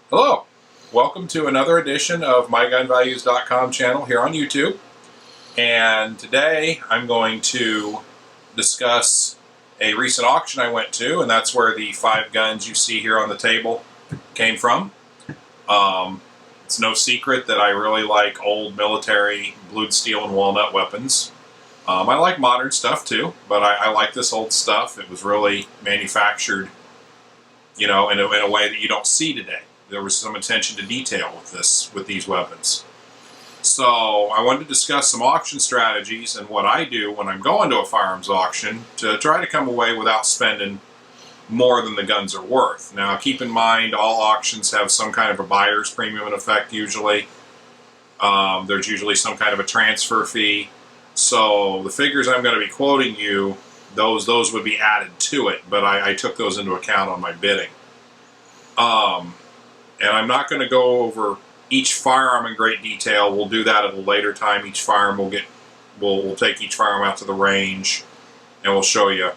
Hello, welcome to another edition of MyGunValues.com channel here on YouTube. And today I'm going to discuss a recent auction I went to, and that's where the 5 guns you see here on the table came from. It's no secret that I really like old military blued steel and walnut weapons. I like modern stuff too, but I like this old stuff. It was really manufactured, you know, in a way that you don't see today. There was some attention to detail with these weapons. So I wanted to discuss some auction strategies and what I do when I'm going to a firearms auction to try to come away without spending more than the guns are worth. Now keep in mind, all auctions have some kind of a buyer's premium in effect usually. There's usually some kind of a transfer fee. So the figures I'm going to be quoting you, those would be added to it, but I took those into account on my bidding. And I'm not going to go over each firearm in great detail. We'll do that at a later time. Each firearm we'll take each firearm out to the range and we'll show you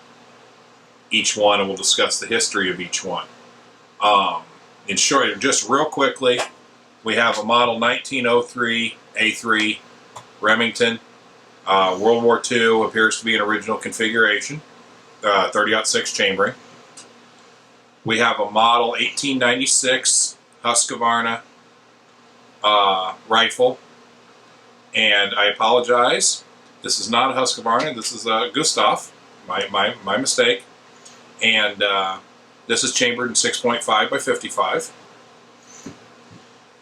each one and we'll discuss the history of each one. In short, just real quickly, we have a model 1903 A3 Remington. World War II, appears to be an original configuration, 30-06 chambering. We have a model 1896 Husqvarna rifle, and I apologize, this is not a Husqvarna, this is a Gustav, my mistake, and this is chambered in 6.5 by 55.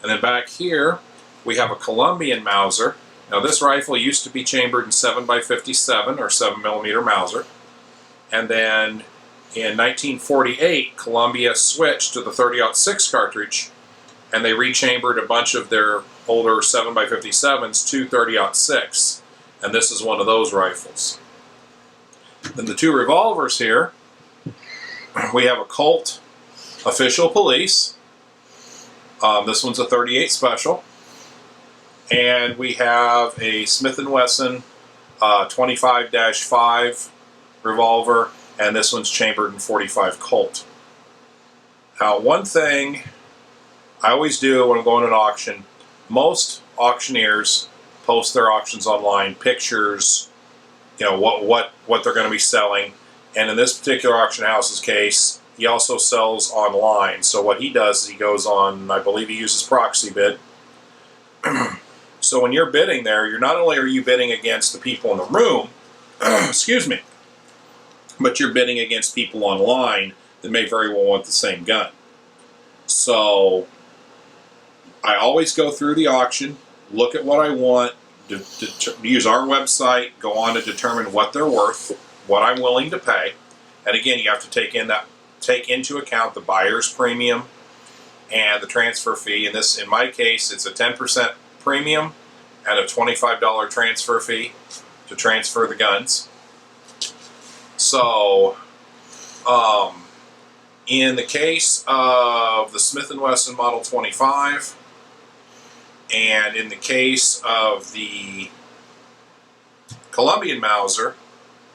And then back here we have a Colombian Mauser. Now this rifle used to be chambered in 7 by 57 or 7mm Mauser, and then in 1948, Columbia switched to the 30-06 cartridge, and they rechambered a bunch of their older 7x57s to 30-06, and this is one of those rifles. Then the 2 revolvers here, we have a Colt Official Police. This one's a 38 Special, and we have a Smith & Wesson 25-5 revolver, and this one's chambered in 45 Colt. Now, one thing I always do when I'm going to an auction, most auctioneers post their auctions online, pictures, you know, what they're going to be selling. And in this particular auction house's case, he also sells online. So what he does is he goes on, I believe he uses proxy bid. So when you're bidding there, you're not only are you bidding against the people in the room, excuse me, but you're bidding against people online that may very well want the same gun. So I always go through the auction, look at what I want, use our website, go on to determine what they're worth, what I'm willing to pay. And again, you have to take into account the buyer's premium and the transfer fee. And this, in my case, it's a 10% premium and a $25 transfer fee to transfer the guns. So, in the case of the Smith & Wesson Model 25, and in the case of the Colombian Mauser,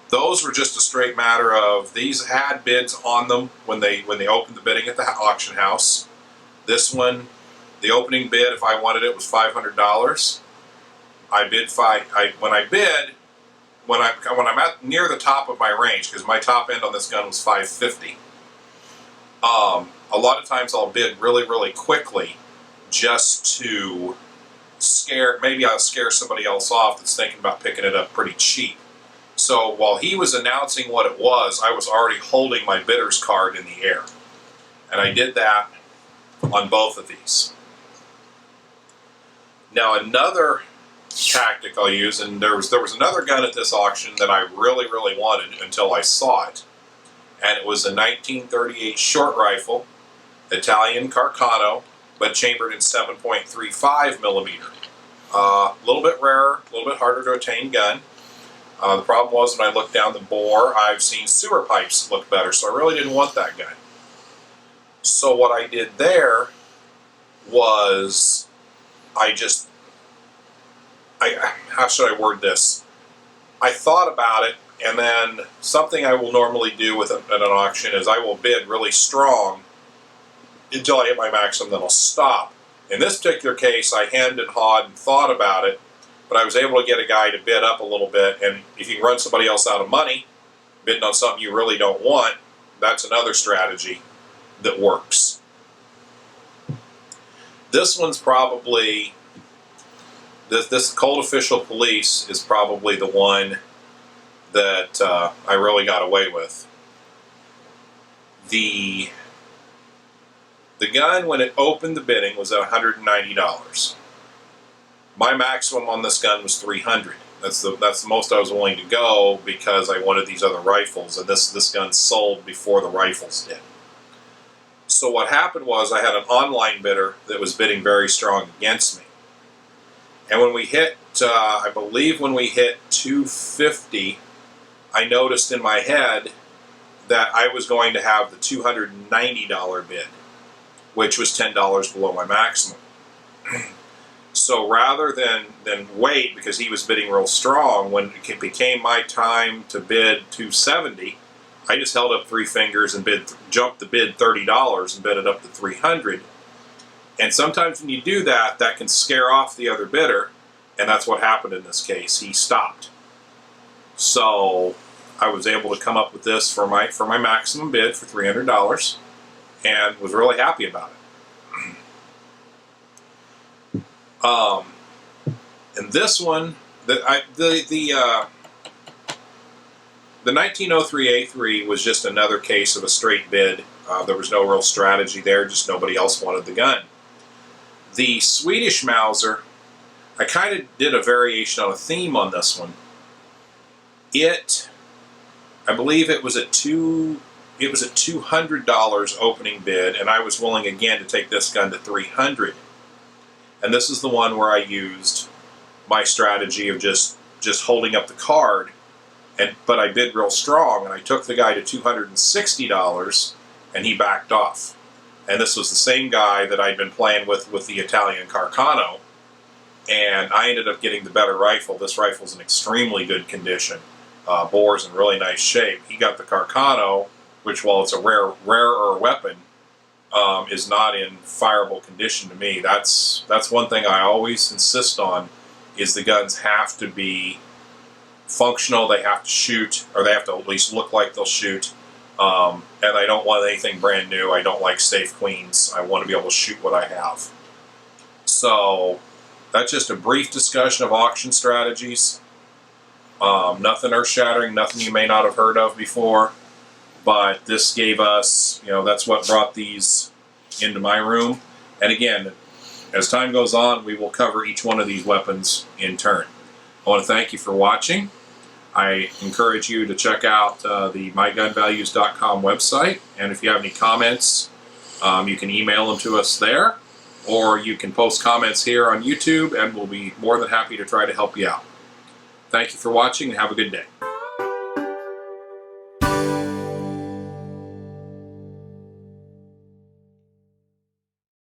those were just a straight matter of these had bids on them when they opened the bidding at the auction house. This one, the opening bid, if I wanted it, was $500. When I'm at near the top of my range, because my top end on this gun was $550. A lot of times I'll bid really, really quickly just to maybe I'll scare somebody else off that's thinking about picking it up pretty cheap. So while he was announcing what it was, I was already holding my bidder's card in the air. And I did that on both of these. Now another tactic I'll use, and there was another gun at this auction that I really, really wanted until I saw it. And it was a 1938 short rifle, Italian Carcano, but chambered in 7.35 millimeter. A little bit rarer, a little bit harder to attain gun. The problem was when I looked down the bore, I've seen sewer pipes look better, so I really didn't want that gun. So what I did there was how should I word this? I thought about it, and then something I will normally do at an auction is I will bid really strong until I hit my maximum, then I'll stop. In this particular case, I hemmed and hawed and thought about it, but I was able to get a guy to bid up a little bit, and if you can run somebody else out of money, bidding on something you really don't want, that's another strategy that works. This one's probably, this Cold Official Police is probably the one that I really got away with. The gun, when it opened the bidding, was at $190. My maximum on this gun was $300. That's the most I was willing to go because I wanted these other rifles, and this gun sold before the rifles did. So what happened was I had an online bidder that was bidding very strong against me. And when we hit, I believe when we hit $250, I noticed in my head that I was going to have the $290 bid, which was $10 below my maximum. So rather than wait, because he was bidding real strong, when it became my time to bid $270, I just held up three fingers and jumped the bid $30 and bid it up to $300. And sometimes when you do that, that can scare off the other bidder, and that's what happened in this case. He stopped. So I was able to come up with this for my maximum bid for $300, and was really happy about it. And this one, the 1903A3 was just another case of a straight bid. There was no real strategy there, just nobody else wanted the gun. The Swedish Mauser, I kind of did a variation on a theme on this one. I believe it was at $200 opening bid, and I was willing again to take this gun to $300. And this is the one where I used my strategy of just holding up the card, but I bid real strong, and I took the guy to $260, and he backed off. And this was the same guy that I'd been playing with the Italian Carcano, and I ended up getting the better rifle. This rifle's in extremely good condition. Bore's in really nice shape. He got the Carcano, which, while it's a rarer weapon, is not in fireable condition to me. That's one thing I always insist on, is the guns have to be functional. They have to shoot, or they have to at least look like they'll shoot. And I don't want anything brand new. I don't like safe queens. I want to be able to shoot what I have. So that's just a brief discussion of auction strategies. Nothing earth-shattering, nothing you may not have heard of before. But this gave us, that's what brought these into my room. And again, as time goes on, we will cover each one of these weapons in turn. I want to thank you for watching. I encourage you to check out the mygunvalues.com website. And if you have any comments, you can email them to us there, or you can post comments here on YouTube, and we'll be more than happy to try to help you out. Thank you for watching, and have a good day.